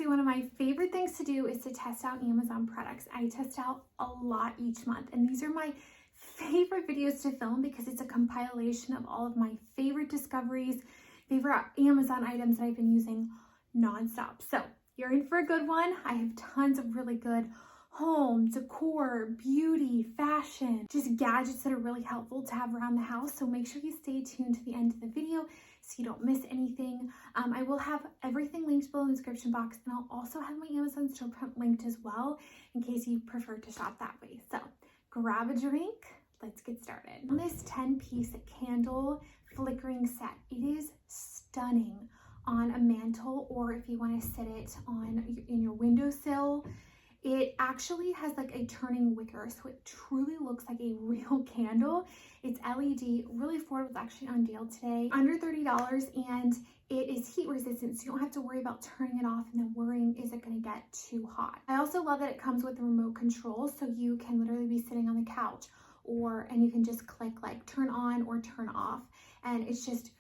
honestly, one of my favorite things to do is to test out Amazon products. I test out a lot each month, and these are my favorite videos to film because it's a compilation of all of my favorite discoveries, favorite Amazon items that I've been using nonstop. So you're in for a good one. I have tons of really good home, decor, beauty, fashion, just gadgets that are really helpful to have around the house. So make sure you stay tuned to the end of the video so you don't miss anything. I will have everything linked below in the description box, and I'll also have my Amazon storefront linked as well in case you prefer to shop that way. So grab a drink, let's get started. On this 10-piece candle flickering set, it is stunning on a mantle, or if you want to sit it on in your windowsill. It actually has like a turning wicker, so it truly looks like a real candle. It's LED, really affordable. It's actually on deal today, under $30, and it is heat resistant, so you don't have to worry about turning it off and then worrying, is it going to get too hot? I also love that it comes with a remote control, so you can literally be sitting on the couch and you can just click like turn on or turn off, and it's just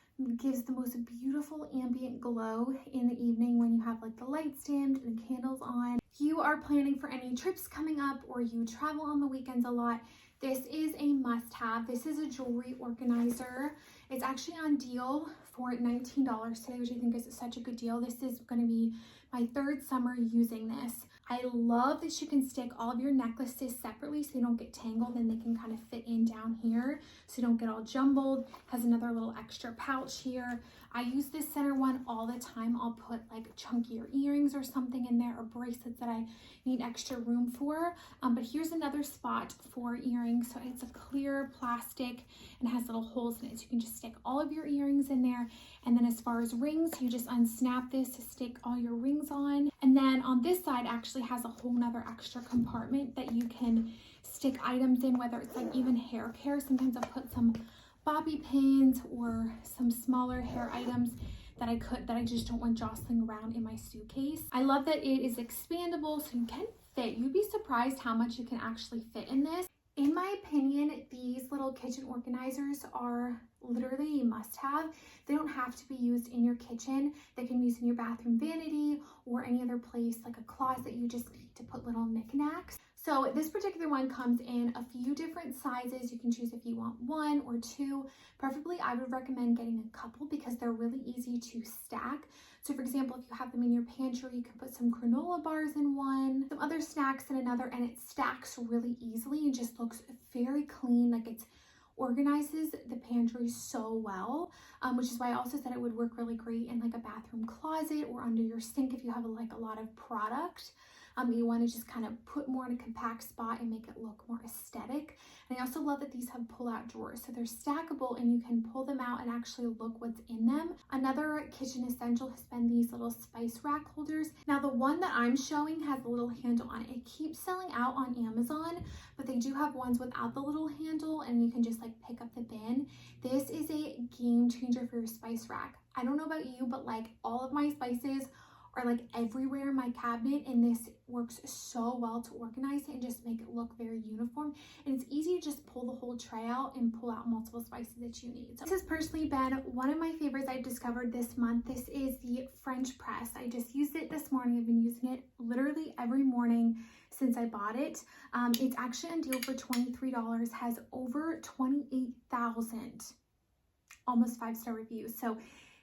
gives the most beautiful ambient glow in the evening when you have like the lights dimmed and the candles on. If you are planning for any trips coming up or you travel on the weekends a lot, this is a must-have. This is a jewelry organizer. It's actually on deal for $19 today, which I think is such a good deal. This is going to be my third summer using this. I love that you can stick all of your necklaces separately so they don't get tangled, and they can kind of fit in down here so you don't get all jumbled. Has another little extra pouch here. I use this center one all the time. I'll put like chunkier earrings or something in there, or bracelets that I need extra room for. But here's another spot for earrings. So it's a clear plastic and has little holes in it, so you can just stick all of your earrings in there. And then as far as rings, you just unsnap this to stick all your rings on. And then on this side actually has a whole nother extra compartment that you can stick items in, whether it's like even hair care. Sometimes I'll put some bobby pins or some smaller hair items that I just don't want jostling around in my suitcase. I love that it is expandable, so you can fit. You'd be surprised how much you can actually fit in this. In my opinion, these little kitchen organizers are literally a must-have. They don't have to be used in your kitchen. They can be used in your bathroom vanity or any other place like a closet. You just need to put little knickknacks. So this particular one comes in a few different sizes. You can choose if you want one or two. Preferably, I would recommend getting a couple because they're really easy to stack. So for example, if you have them in your pantry, you can put some granola bars in one, some other snacks in another, and it stacks really easily and just looks very clean. Like it organizes the pantry so well, which is why I also said it would work really great in like a bathroom closet or under your sink if you have like a lot of product. You want to just kind of put more in a compact spot and make it look more aesthetic. And I also love that these have pull-out drawers, so they're stackable and you can pull them out and actually look what's in them. Another kitchen essential has been these little spice rack holders. Now the one that I'm showing has a little handle on it. It keeps selling out on Amazon, but they do have ones without the little handle and you can just like pick up the bin. This is a game changer for your spice rack. I don't know about you, but like all of my spices are like everywhere in my cabinet, and this works so well to organize it and just make it look very uniform. And it's easy to just pull the whole tray out and pull out multiple spices that you need. So this has personally been one of my favorites I've discovered this month. This is the French press. I just used it this morning. I've been using it literally every morning since I bought it. It's actually on deal for $23, has over 28,000 almost 5-star reviews. So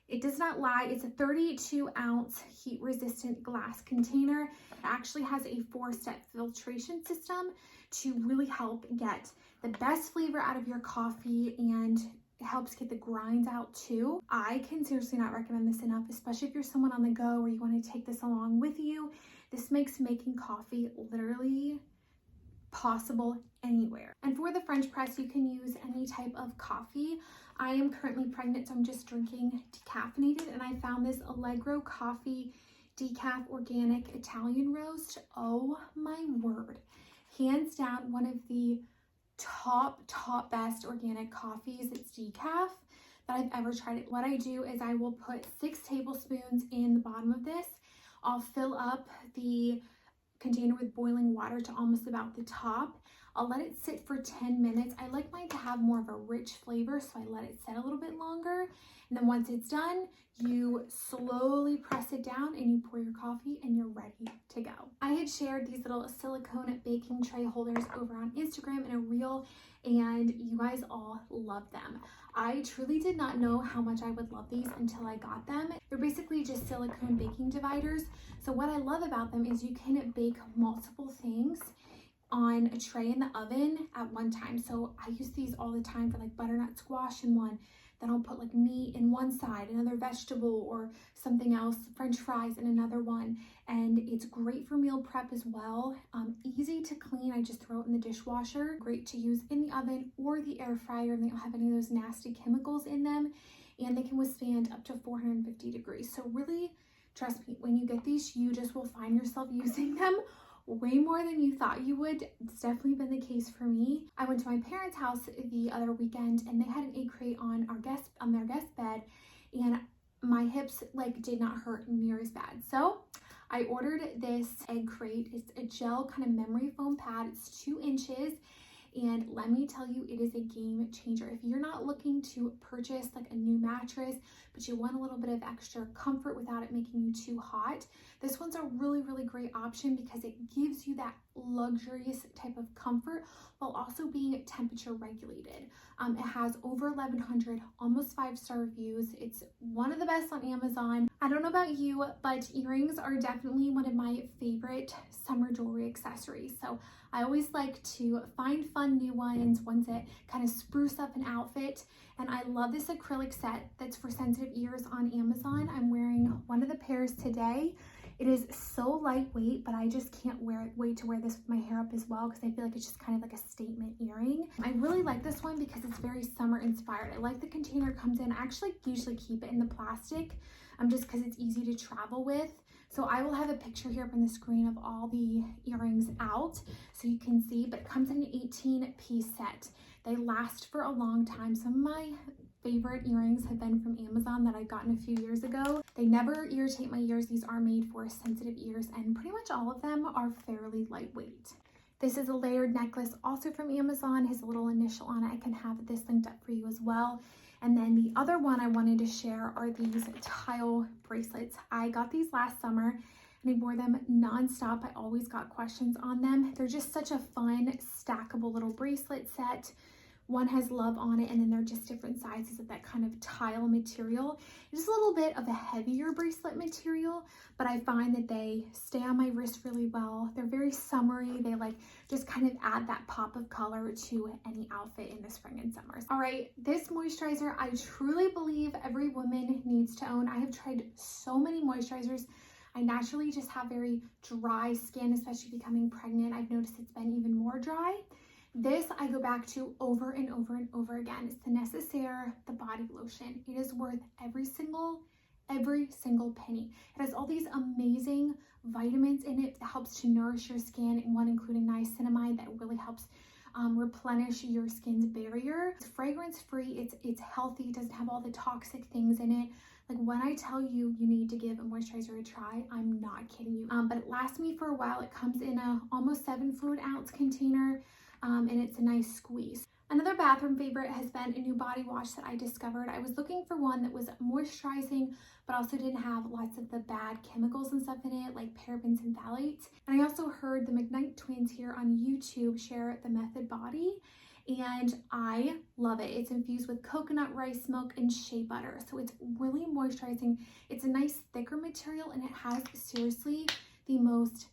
it does not lie. It's a 32-ounce heat-resistant glass container. It actually has a 4-step filtration system to really help get the best flavor out of your coffee, and it helps get the grinds out too. I can seriously not recommend this enough, especially if you're someone on the go or you want to take this along with you. This makes making coffee literally possible anywhere. And for the French press, you can use any type of coffee. I am currently pregnant, so I'm just drinking decaffeinated, and I found this Allegro coffee decaf organic Italian roast. Oh my word. Hands down, one of the top best organic coffees. It's decaf that I've ever tried it. What I do is I will put 6 tablespoons in the bottom of this. I'll fill up the container with boiling water to almost about the top. I'll let it sit for 10 minutes. I like mine to have more of a rich flavor, so I let it sit a little bit longer. And then once it's done, you slowly press it down and you pour your coffee and you're ready to go. I had shared these little silicone baking tray holders over on Instagram in a reel, and you guys all love them. I truly did not know how much I would love these until I got them. They're basically just silicone baking dividers. So what I love about them is you can bake multiple things on a tray in the oven at one time. So I use these all the time for like butternut squash in one. Then I'll put like meat in one side, another vegetable or something else, French fries in another one. And it's great for meal prep as well. Easy to clean. I just throw it in the dishwasher. Great to use in the oven or the air fryer, and they don't have any of those nasty chemicals in them. And they can withstand up to 450 degrees. So really, trust me, when you get these, you just will find yourself using them way more than you thought you would. It's definitely been the case for me. I went to my parents' house the other weekend and they had an egg crate on their guest bed, and my hips like did not hurt near as bad. So I ordered this egg crate. It's a gel kind of memory foam pad. It's 2 inches. And let me tell you, it is a game changer. If you're not looking to purchase like a new mattress, but you want a little bit of extra comfort without it making you too hot, this one's a really, really great option because it gives you that luxurious type of comfort while also being temperature regulated. It has over 1,100, almost 5-star reviews. It's one of the best on Amazon. I don't know about you, but earrings are definitely one of my favorite summer jewelry accessories. So I always like to find fun new ones that kind of spruce up an outfit. And I love this acrylic set that's for sensitive ears on Amazon. I'm wearing one of the pairs today. It is so lightweight, but I just can't wait to wear this with my hair up as well because I feel like it's just kind of like a statement earring. I really like this one because it's very summer inspired. I like the container it comes in. I actually usually keep it in the plastic just because it's easy to travel with. So I will have a picture here up on the screen of all the earrings out so you can see, but it comes in an 18-piece set. They last for a long time. Some of my favorite earrings have been from Amazon that I gotten a few years ago. They never irritate my ears. These are made for sensitive ears, and pretty much all of them are fairly lightweight. This is a layered necklace also from Amazon. Has a little initial on it. I can have this linked up for you as well. And then the other one I wanted to share are these tile bracelets. I got these last summer and I wore them nonstop. I always got questions on them. They're just such a fun, stackable little bracelet set. One has love on it, and then they're just different sizes of that kind of tile material. It's a little bit of a heavier bracelet material, but I find that they stay on my wrist really well. They're very summery. They like just kind of add that pop of color to any outfit in the spring and summer. All right, this moisturizer, I truly believe every woman needs to own. I have tried so many moisturizers. I naturally just have very dry skin, especially becoming pregnant. I've noticed it's been even more dry. This I go back to over and over and over again. It's the Necessaire, the body lotion. It is worth every single penny. It has all these amazing vitamins in it that helps to nourish your skin, and one including niacinamide that really helps replenish your skin's barrier. It's fragrance free, it's healthy, it doesn't have all the toxic things in it. Like when I tell you you need to give a moisturizer a try, I'm not kidding you. But it lasts me for a while. It comes in a almost 7 fluid ounce container. And it's a nice squeeze. Another bathroom favorite has been a new body wash that I discovered. I was looking for one that was moisturizing, but also didn't have lots of the bad chemicals and stuff in it, like parabens and phthalates. And I also heard the McKnight twins here on YouTube share the Method Body, and I love it. It's infused with coconut, rice milk, and shea butter. So it's really moisturizing. It's a nice thicker material, and it has seriously the most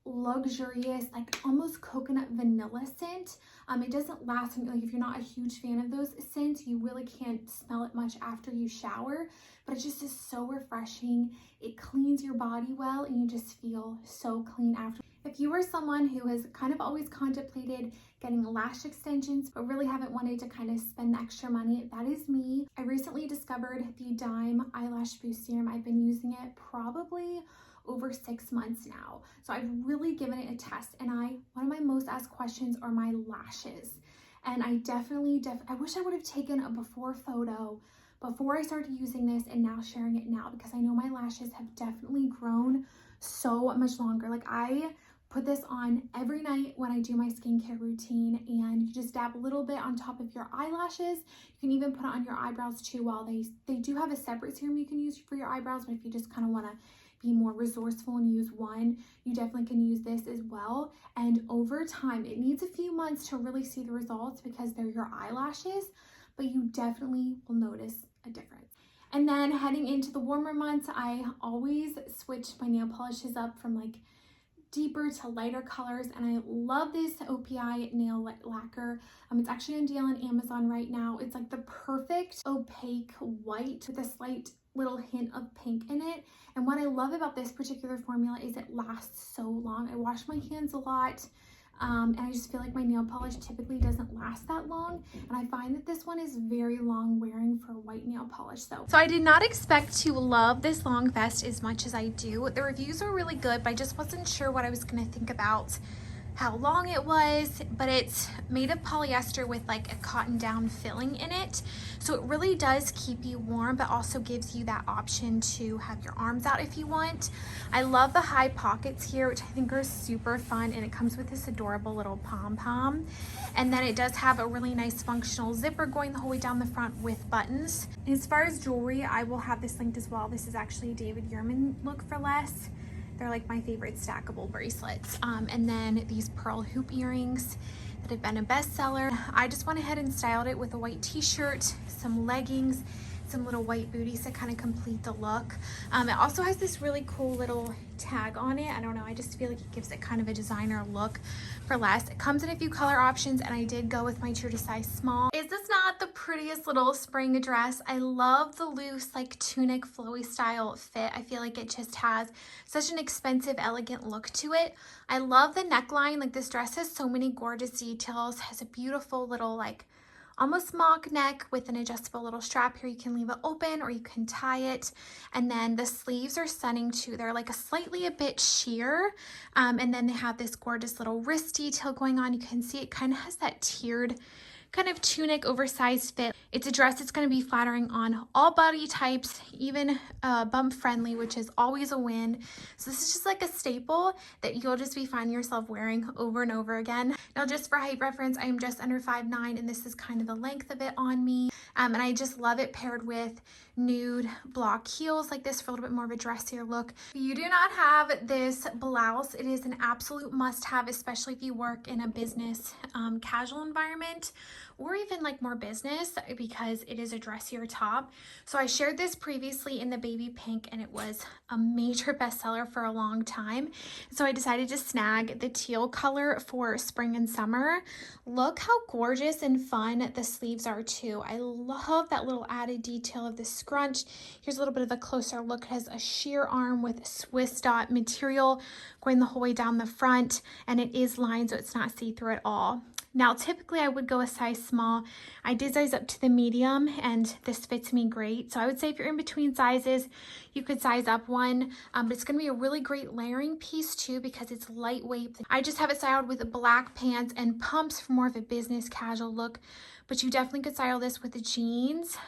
luxurious, like almost coconut vanilla scent. It doesn't last, like if you're not a huge fan of those scents, you really can't smell it much after you shower, but it just is so refreshing. It cleans your body well, and you just feel so clean after. If you are someone who has kind of always contemplated getting lash extensions but really haven't wanted to kind of spend the extra money, that is me. I recently discovered the Dime Eyelash Boost Serum. I've been using it probably over 6 months now. So I've really given it a test, and one of my most asked questions are my lashes. And I definitely I wish I would have taken a before photo before I started using this and now sharing it now, because I know my lashes have definitely grown so much longer. Like I put this on every night when I do my skincare routine, and you just dab a little bit on top of your eyelashes. You can even put it on your eyebrows too. While they do have a separate serum you can use for your eyebrows, but if you just kind of want to be more resourceful and use one, you definitely can use this as well. And over time, it needs a few months to really see the results because they're your eyelashes, but you definitely will notice a difference. And then heading into the warmer months, I always switch my nail polishes up from like deeper to lighter colors, and I love this Opi Nail Lacquer. It's actually on deal on Amazon right now. It's like the perfect opaque white with a slight little hint of pink in it. And what I love about this particular formula is it lasts so long. I wash my hands a lot. And I just feel like my nail polish typically doesn't last that long, and I find that this one is very long wearing for white nail polish. So I did not expect to love this long vest as much as I do. The reviews were really good, but I just wasn't sure what I was going to think about how long it was. But it's made of polyester with like a cotton down filling in it, so it really does keep you warm, but also gives you that option to have your arms out if you want. I love the high pockets here, which I think are super fun, and it comes with this adorable little pom-pom, and then it does have a really nice functional zipper going the whole way down the front with buttons. And as far as jewelry, I will have this linked as well. This is actually a David Yurman look for less. They're like my favorite stackable bracelets. And then these pearl hoop earrings that have been a bestseller. I just went ahead and styled it with a white t-shirt, some leggings, some little white booties to kind of complete the look. It also has this really cool little tag on it. I don't know, I just feel like it gives it kind of a designer look for less. It comes in a few color options, and I did go with my true to size small. Is this not the prettiest little spring dress? I love the loose like tunic flowy style fit. I feel like it just has such an expensive, elegant look to it. I love the neckline. Like, this dress has so many gorgeous details, has a beautiful little like almost mock neck with an adjustable little strap here. You can leave it open or you can tie it. And then the sleeves are stunning too. They're like a bit sheer. And then they have this gorgeous little wrist detail going on. You can see it kind of has that tiered kind of tunic oversized fit. It's a dress that's going to be flattering on all body types, even bump friendly, which is always a win. So this is just like a staple that you'll just be finding yourself wearing over and over again. Now, just for height reference, I am just under 5'9", and this is kind of the length of it on me. And I just love it paired with nude block heels like this for a little bit more of a dressier look. If you do not have this blouse, it is an absolute must-have, especially if you work in a business casual environment, or even like more business, because it is a dressier top. So I shared this previously in the baby pink, and it was a major bestseller for a long time. So I decided to snag the teal color for spring and summer. Look how gorgeous and fun the sleeves are too. I love that little added detail of the scrunch. Here's a little bit of a closer look. It has a sheer arm with Swiss dot material going the whole way down the front, and it is lined so it's not see-through at all. Now, typically I would go a size small. I did size up to the medium, and this fits me great. So I would say if you're in between sizes, you could size up one. But it's going to be a really great layering piece too, because it's lightweight. I just have it styled with black pants and pumps for more of a business casual look, but you definitely could style this with the jeans.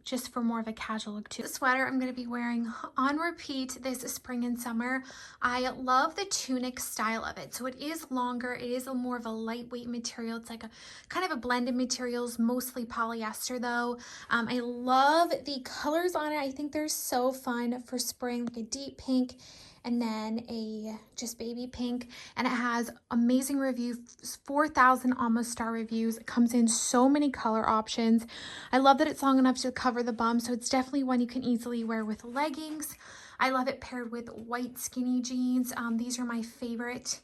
Just for more of a casual look too. The sweater I'm going to be wearing on repeat this spring and summer. I love the tunic style of it. So it is longer. It is more of a lightweight material. It's like a kind of a blended materials, mostly polyester though. I love the colors on it. I think they're so fun for spring, like a deep pink and then a just baby pink, and it has amazing reviews, 4,000 almost star reviews. It comes in so many color options. I love that it's long enough to cover the bum, so it's definitely one you can easily wear with leggings. I love it paired with white skinny jeans. These are my favorite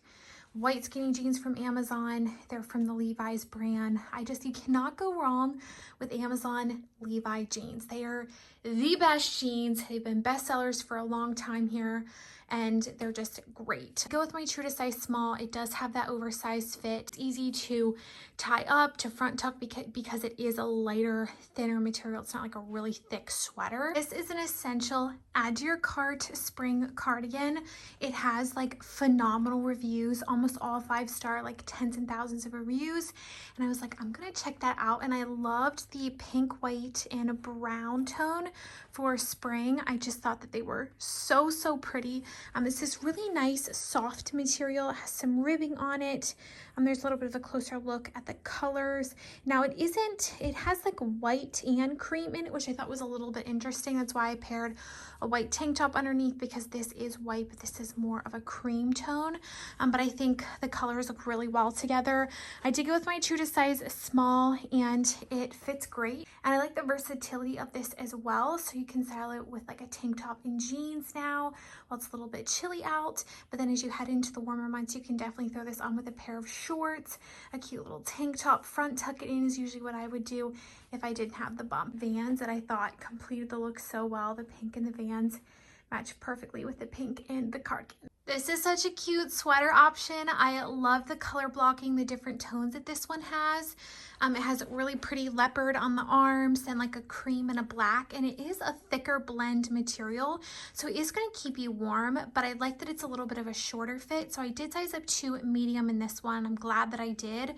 white skinny jeans from Amazon. They're from the Levi's brand. You cannot go wrong with Amazon Levi jeans. They are the best jeans. They've been bestsellers for a long time here, and they're just great. Go with my true to size small. It does have that oversized fit. It's easy to tie up, to front tuck, because it is a lighter, thinner material. It's not like a really thick sweater. This is an essential add to your cart spring cardigan. It has like phenomenal reviews, almost all 5-star, like tens and thousands of reviews. And I was like, I'm gonna check that out. And I loved the pink, white, and brown tone for spring. I just thought that they were so pretty. It's this really nice soft material. It has some ribbing on it. There's a little bit of a closer look at the colors. Now it has like white and cream in it, which I thought was a little bit interesting. That's why I paired a white tank top underneath, because this is white, but this is more of a cream tone. But I think the colors look really well together. I did go with my true to size small, and it fits great. And I like the versatility of this as well. So you can style it with like a tank top and jeans now while it's a little bit chilly out. But then as you head into the warmer months, you can definitely throw this on with a pair of shorts, a cute little tank top, front tuck it in is usually what I would do if I didn't have the bump. Vans that I thought completed the look so well. The pink and the Vans match perfectly with the pink and the cardigan. This is such a cute sweater option. I love the color blocking, the different tones that this one has. It has really pretty leopard on the arms and like a cream and a black, and it is a thicker blend material, so it is going to keep you warm, but I like that it's a little bit of a shorter fit. So I did size up to medium in this one. I'm glad that I did.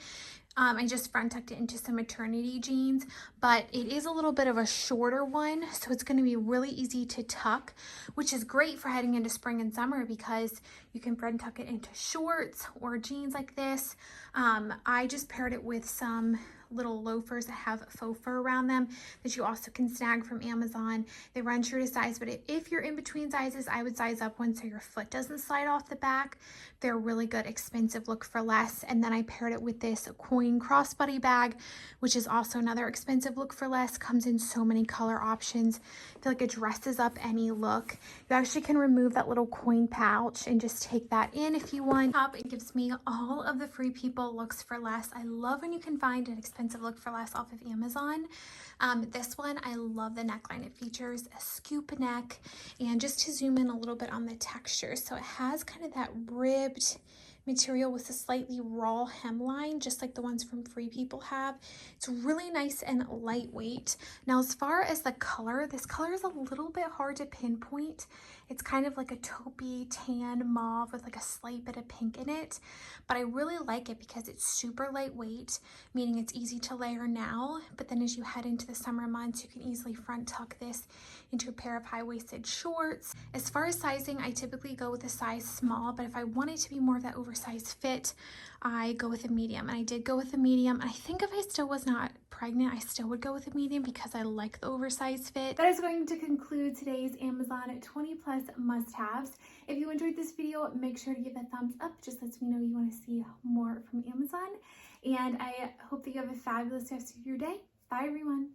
I just front tucked it into some maternity jeans, but it is a little bit of a shorter one, so it's going to be really easy to tuck, which is great for heading into spring and summer because you can front tuck it into shorts or jeans like this. I just paired it with some little loafers that have faux fur around them that you also can snag from Amazon. They run true to size, but if you're in between sizes, I would size up one so your foot doesn't slide off the back. They're a really good, expensive look for less. And then I paired it with this coin crossbody bag, which is also another expensive look for less. Comes in so many color options. I feel like it dresses up any look. You actually can remove that little coin pouch and just take that in if you want. It gives me all of the Free People looks for less. I love when you can find an expensive look for less off of Amazon. This one, I love the neckline. It features a scoop neck, and just to zoom in a little bit on the texture, so it has kind of that ribbed material with a slightly raw hemline, just like the ones from Free People have. It's really nice and lightweight. Now, as far as the color, this color is a little bit hard to pinpoint. It's kind of like a taupey tan mauve with like a slight bit of pink in it, but I really like it because it's super lightweight, meaning it's easy to layer now, but then as you head into the summer months, you can easily front tuck this into a pair of high-waisted shorts. As far as sizing, I typically go with a size small, but if I want it to be more of that oversized fit, I go with a medium. And I did go with a medium. And I think if I still was not pregnant, I still would go with a medium because I like the oversized fit. That is going to conclude today's Amazon 20 plus must-haves. If you enjoyed this video, make sure to give a thumbs up. Just lets me know you want to see more from Amazon. And I hope that you have a fabulous rest of your day. Bye, everyone.